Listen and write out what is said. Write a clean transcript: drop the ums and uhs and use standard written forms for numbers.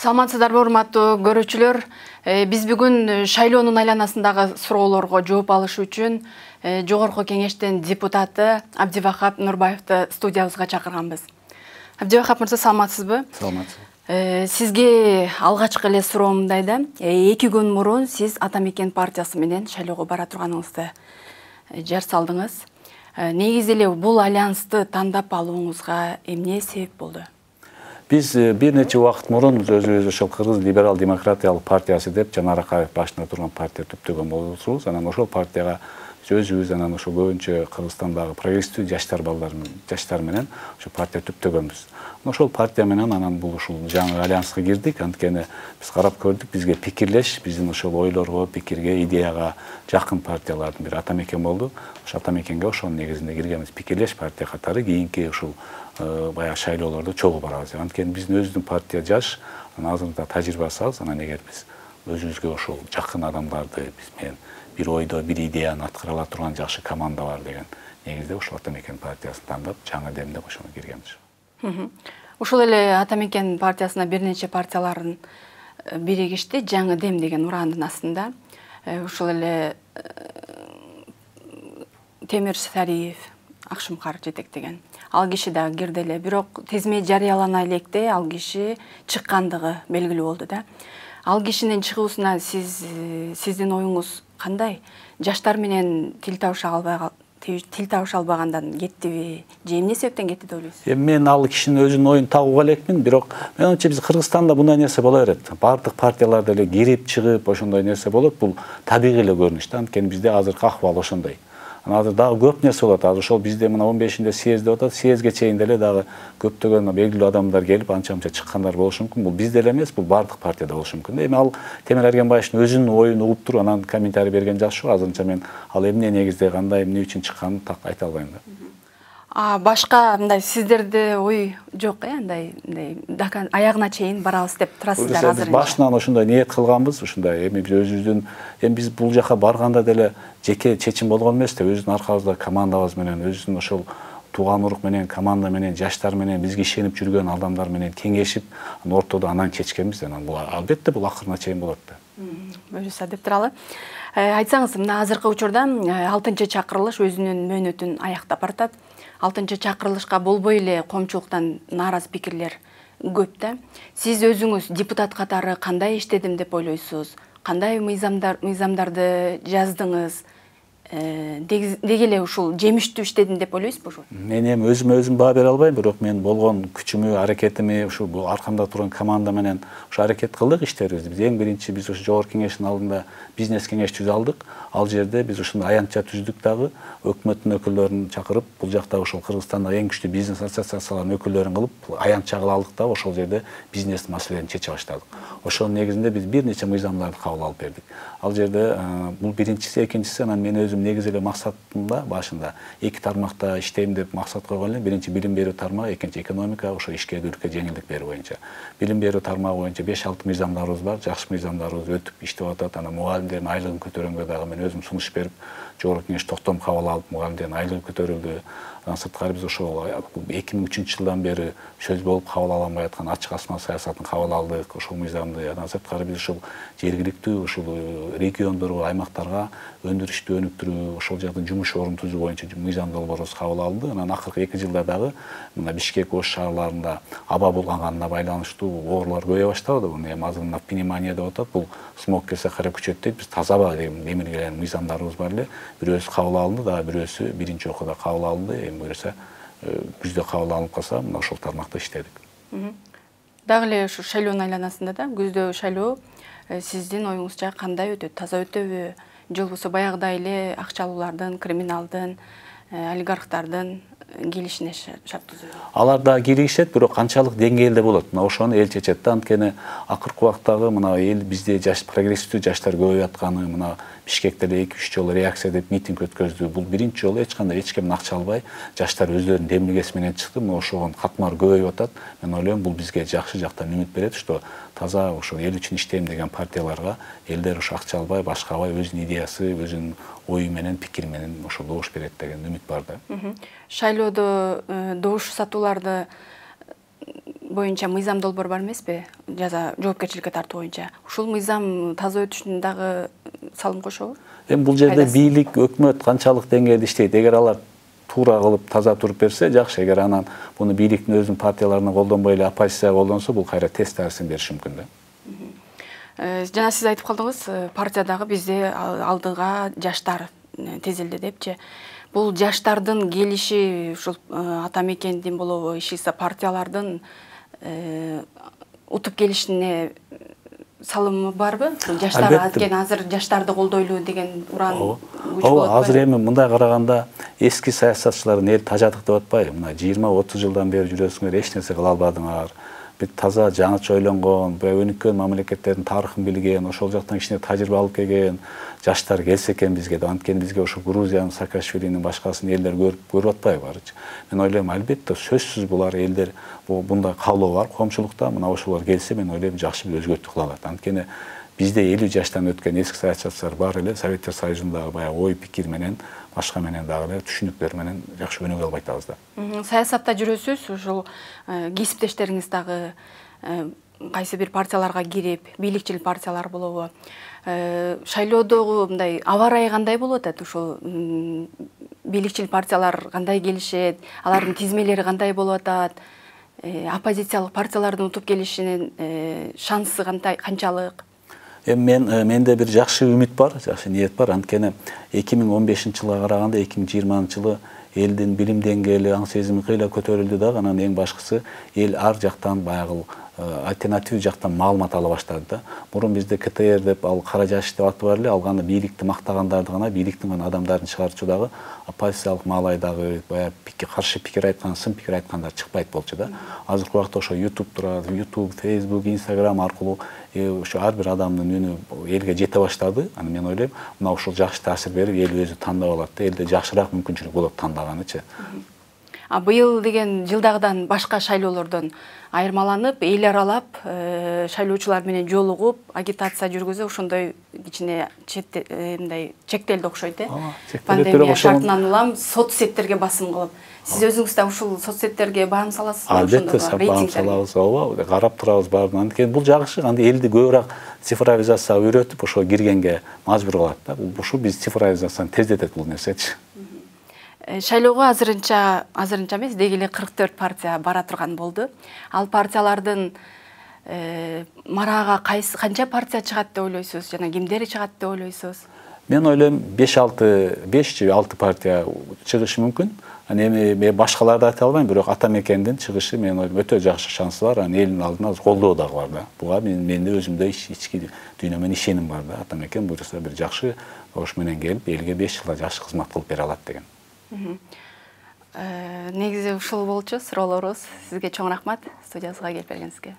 Саламатсыздарбы, урматтуу көрүүчүлөр. Биз бүгүн шайлоонун айланасындагы суроолорго жооп алыш үчүн Жогорку кеңештин депутаты Абдивахап Нурбаевди студиябызга чакырганбыз. Абдивахап мырза, саламатсызбы? Саламатсыз. Сизге алгачкы эле суроо мындай да. 2 күн мурун сиз Атамекен партиясы менен шайлоого бара турганыңызды жар салдыңыз. Негизи эле бул альянсты тандап алууңузга эмне себеп болду? Biz bir neçe vaqt murun özü ошол Кыргыз либерал демократиялык партиясы деп Жан Аракаев башында турган партия түптөгөн болушубуз. Анан ошол партияга өзүбүз анан ошол көбүнчө Кыргызстандагы прогрессивдүү жаштар менен ошол партия түптөгөнбүз. Ошол партия менен анан бул ушул жаңы альянска кирдик. Анткени биз карап көрдүк, бизге пикирлеш, биздин ошол ойлорго, пикирге, идеяга жакын партиялардын бири Атамекен болду. Ошол Атамекенге ошонун негизинде киргенбиз. Пикирлеш партия катары кийинки ушул баягы шайлоолордо чогуу барабыз. Анткени биздин өзүбүздүн партия жаш, азырында тажрыйбасы аз. Анан эгер биз өзүбүзгө ошол жакын адамдарды биз менен bir oyda bir ideyanı atkıra ала турган жакшы команда бар деген негизде ошол Атамекен партиясын тандап, жаңы демде ошону киргенбиз. Ошол эле Атамекен партиясына бир нече партиялардын биригишти, жаңы дем деген урандын астында. Ошол эле Темир Сариев, Акшымкар жетектеген. Ал киши да кирди эле, бирок тизме жарыялана электе ал киши чыккандыгы белгилүү болду да. Ал кишинин чыгуусуна сиздин оюңуз кандай? Жаштар менен тил табыша албагандан кеттиби? Же эмне себептен кетти деп ойлойсуз? Мен ал кишинин өзүнүн оюн табууга элекмин, бирок менимче биз Кыргызстанда мындай нерсе боло берет. Бардык партияларда эле кирип чыгып ошондой нерсе болот. Бул табигый эле көрүнүш да. Анткени бизде азыркы акыбал ошондой. Азыр дагы көп нерсе болот. Азыр ошол бизде мына 15-нде съезд деп атат. Съездге чейин деле дагы көптөгөн белгилүү адамдар келип анча-мынча чыккандар болушу мүмкүн. Бул бизде эле эмес, бул бардык партияда болушу мүмкүн. Эми ал Темир Эргенбаевдин өзүнүн оюн угуп туруп, анан комментарий берген жакшы. Азырынча мен ал эмне негизде кандай, эмне үчүн чыкканын так айта албайм да. Башка мындай сиздерде ой жок, андай аягына чейин барабыз деп турасыздар азыр. Башынан ошондой ниет кылганбыз, ошондой эми биз өзүбүздүн, эми биз бул жака барганда деле жеке чечим болгон эмес да, өзүбүздүн аркабызда командабыз менен, өзүбүздүн ошол тууган урук менен, команда менен, жаштар менен, бизге ишенип жүргөн адамдар менен кеңешип, ортодо анан чечкенбиз. Анан бул албетте бул акырына чейин болот да. Буюрса деп туралы. Айтсаңыз, мына азыркы учурда 6-чакырылыш өзүнүн мөөнөтүн аяктап баратат. 6-чакырылышка болбой эле коомчулуктан нааразы пикирлер көп да. Сиз өзүңүз депутат катары кандай иштедим деп ойлойсуз? Кандай мыйзамдарды жаздыңыз? Деги эле ушул жемиштүү иштедим деп ойлойсузбу? Мен эми өзүм баа бере албайм, бирок мен болгон күчүмү, аракетими ушул бул аркамда турган команда менен ушу аракет кылдык иштерибизди. Биз эң биринчи биз ушу Жогорку кеңештин алдында бизнес кеңеш түзүп алдык. Ал жерде биз ушундай аянтча түздүк дагы, өкмөттүн өкүлдөрүн чакырып, бул жакта ошол Кыргызстандагы эң күчтүү бизнес ассоциацияларынын өкүлдөрүн кылып, аянтча кыла алдык да, ошол жерде бизнес маселелерин чече баштадык. Ошонун негизинде биз бир нече мыйзамдарды кабыл алып бердик. Ал жерде бул биринчиси, экинчиси, анан мен өзүм негизи эле максатымда башында 2 тармакта иштейм деп максат койгон элем. Биринчи билим берүү тармагы, экинчи экономика, ошо ишкерликке жеңилдик берүү боюнча. Билим берүү тармагы боюнча 5-6 мыйзамдарыбыз бар, жакшы мыйзамдарыбыз өтүп иштеп атат. Анан мугалимдердин айлыгын көтөргөнгө дагы мен өзүм сунуш берип, Жогорку кеңеш токтом кабыл алып, мугалимдердин айлыгы көтөрүлдү. Андан сырткары биз ошол 2003 жылдан бери сөз болуп кабыл алынбай аткан ачык асма саясатын кабыл алдык, ошол мыйзамды. Андан сырткары биз ушул жергиликтүү ушул региондорго, аймактарга өндүрүштү өнүктүрүү, ошол жактын жумуш орун түзүү боюнча мыйзам долбоорубуз кабыл алынды. Анан акыркы 2 жылда дагы мына Бишкек, Ош шаарларында аба булганганына байланыштуу оорлор көбөйө баштады. Буну эми азыр пневмония деп атат. Бул смог келсе кара күчөт дейт. Биз таза аба деген эмирген мыйзамдарыбыз бар эле. Бирөөсү кабыл алынды, дагы бирөөсү биринчи окууда кабыл алынды. Буюрса күздө кабыл алынып калса, мына ошол тармакта иштедик. Дагы эле ушу шайлоонун айланасында да күздө шайлоо сиздин оюңузча кандай өтөт? Таза өтөбү? Же болбосо баягыдай эле акчалуулардын, криминалдын, олигархтардын келишине шарт түзүлөт? Алар да киришет, бирок канчалык деңгээлде болот? Мына ошону эл чечет да. Анткени акыркы убактагы мына эл бизде прогрессивдүү жаштар көбөйүп атканы, мына Бишкекте 2-3 жолу реакция деп митинг өткөздү. Бул биринчи жолу эч кандай эч кимдин акча албай, жаштар өздөрүнүн демилгеси менен чыкты. Мына ошого катмар көбөйүп атат. Мен ойлойм, бул бизге жакшы жактан үмүт берет, что таза ошо эл үчүн иштейм деген партияларга элдер ошо акча албай, башкабай, өзүнүн идеясы, өзүнүн ою менен, пикири менен ошо добуш берет деген үмүт бар да. Шайлоодо добуш сатууларды боюнча мыйзам долбоор бар эмеспи? Жаза жоопкерчиликке тартуу боюнча. Ушул мыйзам таза өтүшүнө дагы салым кошобу? Эми бул жерде бийлик, өкмөт канчалык деңгээлде иштейт? Эгер алар туура кылып таза туруп берсе жакшы. Эгер анан буну бийликтин өзүнүн партияларына колдонбой эле оппозиция колдонсо, бул кайра терс таасирин бериши мүмкүн да. Жана сиз айтып калдыңыз, партиядагы бизде алдыга жаштар тизилди депчи. Бул жаштардын келиши ушул ата мекендин болобу, иши партиялардын утуп келишине салымы барбы? Жаштар азыр азыр жаштарды колдойлу деген уран күч болот. Азыр эми мындай караганда эски саясатчылардын эл тажадык деп атпайбы? Мына 20-30 жылдан бери жүрөсүңөр, эч нерсе кыла албадыңар. Бир таза жаңыча ойлонгон, өнүккөн мамлекеттердин тарыхын билген, ошол жактан кичине тажрыйба алып келген жаштар келсе экен бизге да, анткени бизге ошо Грузиянын, Саакашвилинин башкасын элдер көрүп атпайбы барычы. Мен ойлойм, албетте сөзсүз булар элдер мындай каалоо бар коомчулукта, мына ошолор келсе мен ойлойм жакшы бир өзгөртүү кыла алат. Анткени бизде 50 жаштан өткөн эски саясатчылар бар эле, Советтер Союзундагы баягы ой пикир менен, башка менен дагы эле түшүнүктөр менен жакшы өнүгө албай атабыз да. Саясатта жүрөсүз, ушул кесиптештериңиз дагы кайсы бир партияларга кирип, бийликчил партиялар болобу. Шайлоодогу мындай аба-ырайы кандай болуп атат? Ушул бийликчил партиялар кандай келишет, алардын тизмелери кандай болуп атат? Оппозициялык партиялардын утуп келишинин шансы канчалык? Менде бир жакшы үмүт бар, жакшы ниет бар. Анткени 2015-жылга караганда 2020-жылы элдин билим деңгээли, аң сезими кыйла көтөрүлдү дагы, анан эң башкысы эл ар жактан баягы альтернатив жактан маалымат ала баштады да. Мурун бизде КТР деп, ал кара жаш деп аты бар эле, ал гана бийликти мактагандарды гана, бийликтин гана адамдарын чыгарчудагы оппозициялык маалайдагы баягы каршы пикир айткан, сын пикир айткандар чыкпайт болчу да. Азыркы убакта ошо YouTube турат, YouTube, Facebook, Instagram аркылуу ошо ар бир адамдын үнү элге жете баштады. Аны мен ойлойм, мына ушул жакшы таасир берип, эл өзү тандап алат да, элде жакшыраак мүмкүнчүлүк болот тандаганычы. Быйыл деген жылдагыдан башка шайлоолордон айырмаланып, эл аралап, шайлоочулар менен жолугуп, агитация жүргүзүп, ошондой кичине мындай чектелди окшойт, Пандемия шартынан улам соцсеттерге басым кылып. Сиз өзүңүз да ушул соцсеттерге баам саласызбы? Албетте, баам салабыз, ооба, карап турабыз баарын. Анткени бул жакшы, анда элди көбүрөөк цифровизацияга үйрөтүп, ошо киргенге мажбур кылат да. Ушул биз цифровизацияны тездетет бул нерсечи. Шайлоого азырынча эмес, деги эле 44 партия бара турган болду. Ал партиялардын марага канча партия чыгат деп ойлойсуз, жана кимдери чыгат деп ойлойсуз? Мен ойлойм 5 же 6 партия чыгышы мүмкүн. Эми башкаларды айта албайм, бирок ата мекендин чыгышы мен ойлойм өтө жакшы шансы бар. Элдин алдына колдоо дагы бар да. Буга менде өзүмдө ички дүйнө менен ишеним бар да. Ата мекен буюрса бир жакшы ош менен келип, элге 5 жылда жакшы кызмат кылып бере алат деген. Негизи ушул болчу суроолорубуз. Сизге чоң рахмат студиябызга келип бергениңизге.